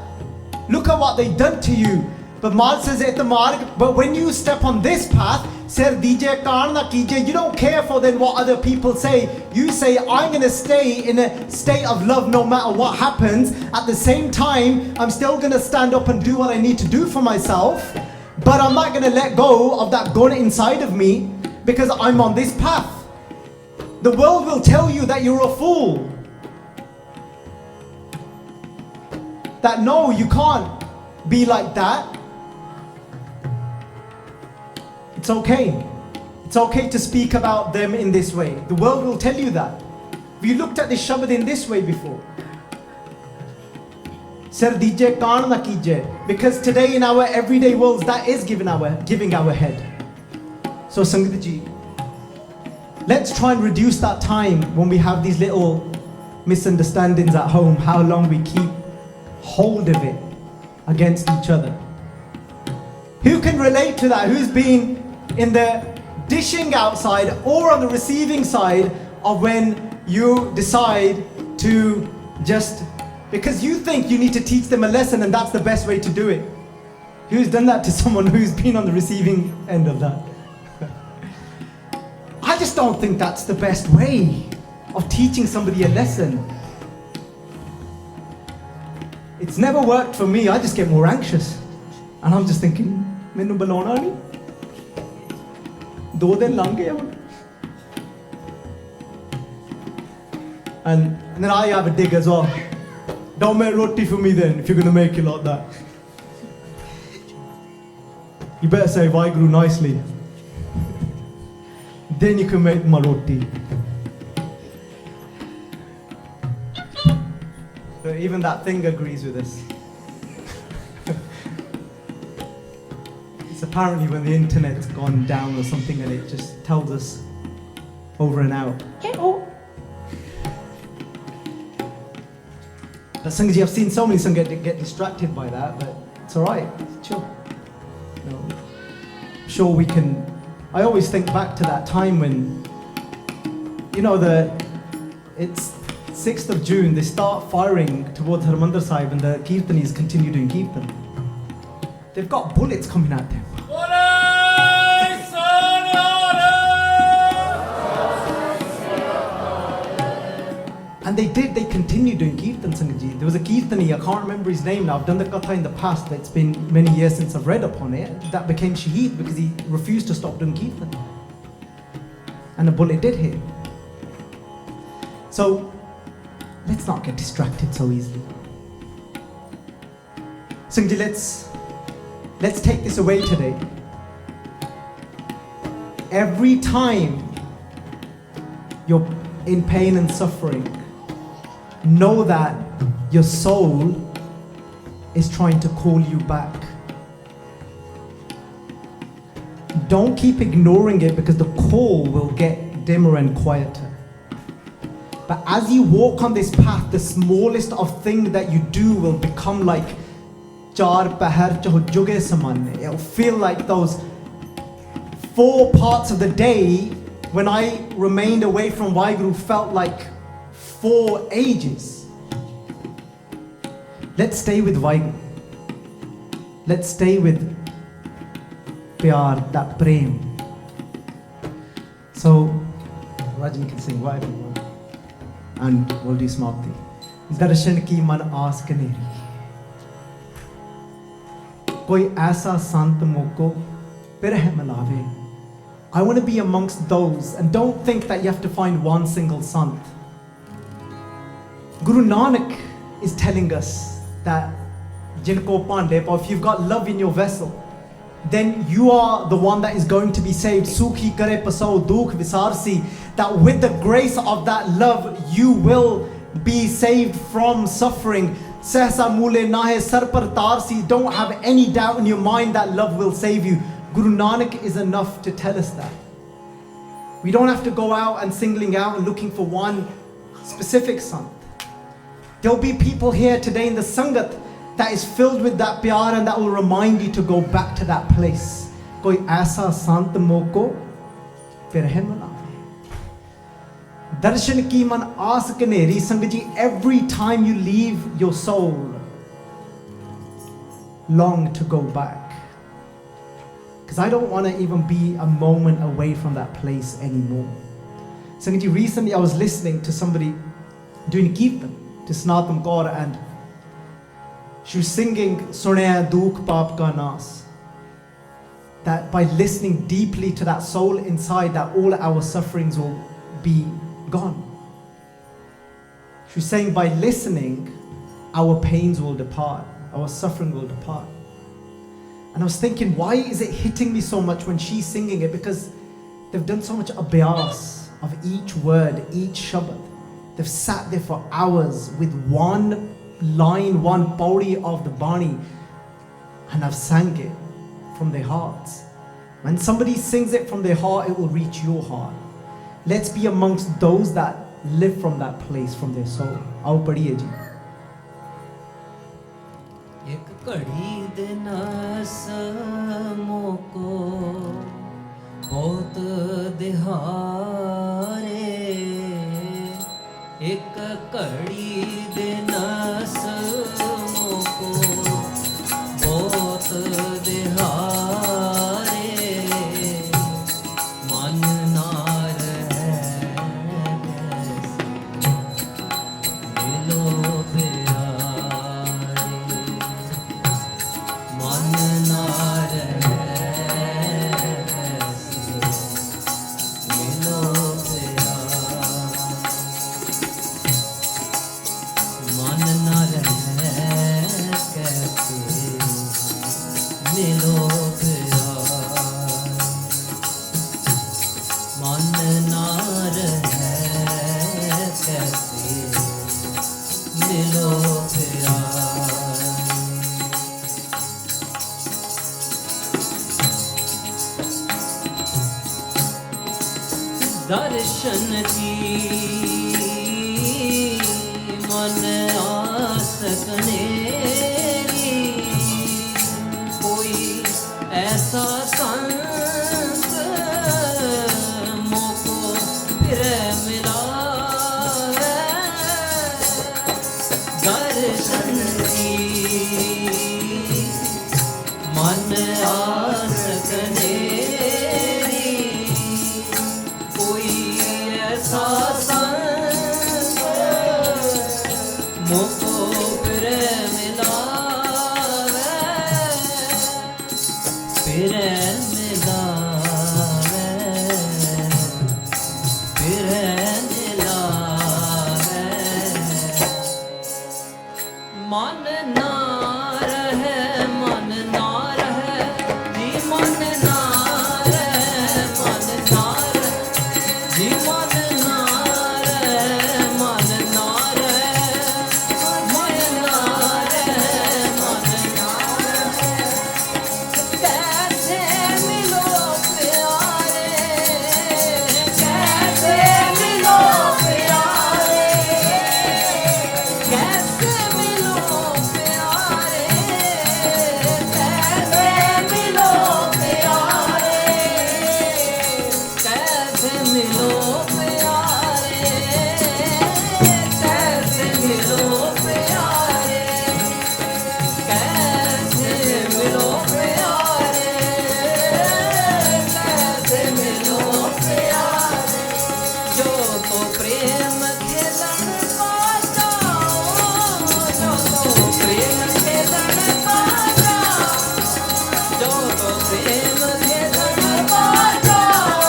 look at what they've done to you. But Mal says but when you step on this path, sir dije kaan na kije, you don't care for then what other people say. You say, I'm going to stay in a state of love no matter what happens. At the same time, I'm still going to stand up and do what I need to do for myself. But I'm not going to let go of that gun inside of me because I'm on this path. The world will tell you that you're a fool. That no, you can't be like that. It's okay. It's okay to speak about them in this way. The world will tell you that. Have you looked at this shabad in this way before? Sir dije kaan na kije. Because today in our everyday worlds, that is giving our head. So Sangat ji, let's try and reduce that time when we have these little misunderstandings at home, how long we keep hold of it against each other. Who can relate to that? Who's been in the dishing out side or on the receiving side of when you decide to just, because you think you need to teach them a lesson and that's the best way to do it. Who's done that to someone who's been on the receiving end of that? I just don't think that's the best way of teaching somebody a lesson. It's never worked for me. I just get more anxious. And I'm just thinking, menu bulauna nahi? 2 din lang gaya. And then I have a dig as well. Don't make roti for me then, if you're going to make it like that. You better say Vaheguru nicely. Then you can make my roti. So even that thing agrees with us. It's apparently when the internet's gone down or something and it just tells us over and out. But Sangat, I've seen so many Sangat get distracted by that, but it's alright, it's chill. You know, sure we can. I always think back to that time when, you know, it's 6th of June, they start firing towards Harmandir Sahib and the Kirtanis continue doing Kirtan. They've got bullets coming at them. And they continued doing Kirtan, Sangat ji. There was a Kirtani, I can't remember his name now, I've done the katha in the past, but it's been many years since I've read upon it, that became shaheed because he refused to stop doing Kirtan. And a bullet did hit him. So, let's not get distracted so easily. Sangat ji, let's take this away today. Every time you're in pain and suffering, know that your soul is trying to call you back. Don't keep ignoring it because the call will get dimmer and quieter. But as you walk on this path, the smallest of thing that you do will become like char pahar chaho juge samanne. It'll feel like those 4 parts of the day when I remained away from Vaheguru felt like 4 ages. Let's stay with Vaheguru. Let's stay with pyar, that prem. So, Rajan can sing whatever you want. And we'll do Smakti. Darshan ki man aas kaneri. Koi aisa sant moko pirah milave. I want to be amongst those, and don't think that you have to find one single sant. Guru Nanak is telling us that Jinko Pande, if you've got love in your vessel, then you are the one that is going to be saved. Sukhi kare pasau dukh visarsi. That with the grace of that love, you will be saved from suffering. Sehsa mule nahe sar par tarsi. Don't have any doubt in your mind that love will save you. Guru Nanak is enough to tell us that. We don't have to go out and singling out and looking for one specific sant. There'll be people here today in the Sangat that is filled with that pyar and that will remind you to go back to that place. Koi aisa sant moko pirhe milave. Darshan ki man aas kaneri. Sangat ji, every time you leave your soul, long to go back. because I don't want to even be a moment away from that place anymore. Sangat ji, recently I was listening to somebody doing Kirtan to Sanatam Kaur, and she was singing Sunaya Dukh Paap Ka Nas. That by listening deeply to that soul inside, that all our sufferings will be gone. She was saying by listening, our pains will depart, our suffering will depart. And I was thinking, why is it hitting me so much when she's singing it? Because they've done so much abhyas of each word, each shabad. They've sat there for hours with one line, one pauri of the Bani, and I've sang it from their hearts. When somebody sings it from their heart, it will reach your heart. Let's be amongst those that live from that place, from their soul. Aao padhiye ji. एक घड़ी दिनस मोको बहुत दिहारे, एक घड़ी दिनस मोको बहुत दिहारे, मन ना रहे मिलो प्यारे, मन ना रहे मिलो प्यारे, मन ना रहे कैसे मिलो प्यारे, मन ना रहे कैसे मिलो प्यारे। दर्शन की मन आस कनेरी, कोई ऐसा संत मोको फिर मिला है। दर्शन की मन आस कनेरी, कोई ऐसा संत मोको फिर मिला है, फिर मिला है, फिर मिला है। मन ना रहे, मन ना रहे जी, मन ना रहे, मन ना रहे जी, मन ना रहे, मन ना रहे, मन ना रहे, मन ना रहे। कैसे मिलो प्यारे, कैसे मिलो प्यारे, कैसे मिलो प्यारे, कैसे मिलो प्यारे, कैसे मिलो प्यारे, कैसे मिलो प्यारे, कैसे मिलो प्यारे, कैसे मिलो प्यारे। जो तो प्रेम खेलन पा जाओ, जो तो प्रेम खेलन पा जाओ, जो तो प्रेम खेलन पा जाओ,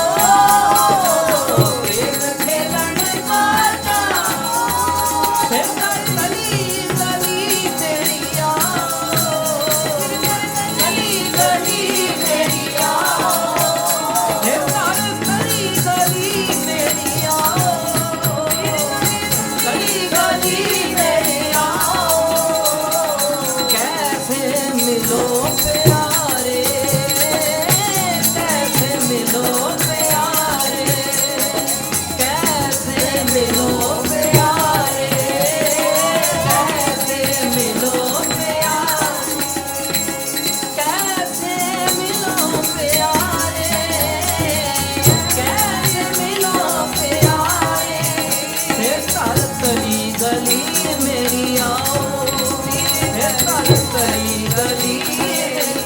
प्रेम खेलन पा जाओ। फिर गली गली तेरी आओ, गली गली मेरी आओ, फिर गली गली मेरी आओ, गली गली मेरी आओ। कैसे मिलो प्यारे, कैसे मिलो प्यारे, कैसे मिलो प्यारे, कैसे मिलो प्यारे, कैसे मिलो प्यारे, कैसे मिलो प्यारे। फिर गली गली मेरी आओ, फिर गली गली मेरी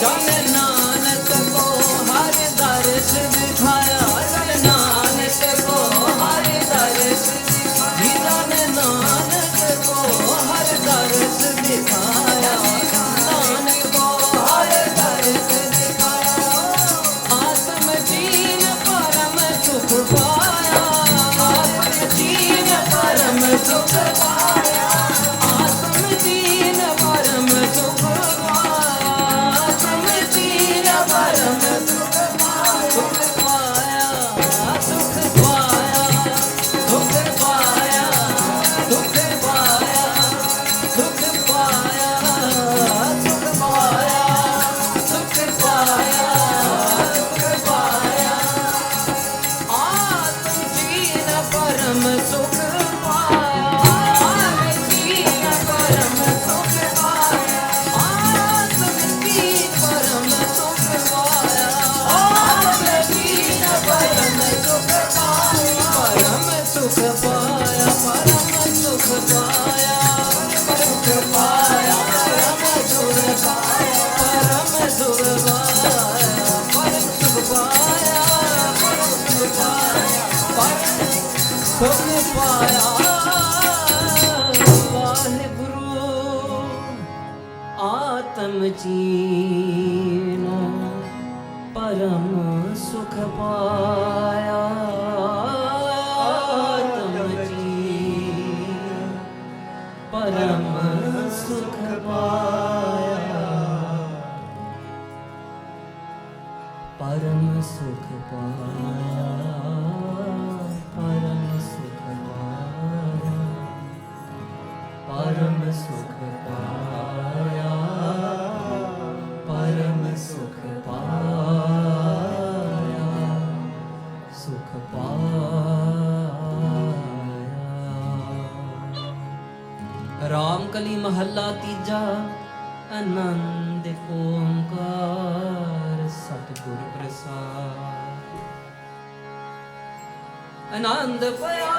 जन नानक को हर दर्श दिखाया, जन नानक को हर दर्श दिखाया, जन नानक को हर दर्श दिखाया, नानक को हर दर्श दिखाया। आत्म जीन परम सुख पाया, आत्म जीन परम सुख पाया, आत्म जीन परम सुख पाया, आत्म जीन परम सुख पाया, सुख पाया, सुख पाया, सुख पाया, सुख पाया, सुख पाया, सुख पाया, सुख पाया, आत्म जीन परम सुख पाया, आत्म जीन परम सुख पाया, आत्म जीन परम सुख पाया, आत्म जीन परम सुख पाया, परम सुख पाया, परम सुख पाया, सुख पाया, परम सुख पाया, परम सुख पाया, परम सुख पाया, परम सुख पाया, परम सुख पाया। वाहेगुरु आत्म जीन परम सुख पाया, आत्म जीन परम सुख पाया, परम सुख पाया, परम सुख पाया, परम सुख पाया, परम सुख पाया, सुख पाया। राम कली महला तीजा, आनंद ओंकार सतगुर प्रसाद, आनंद पया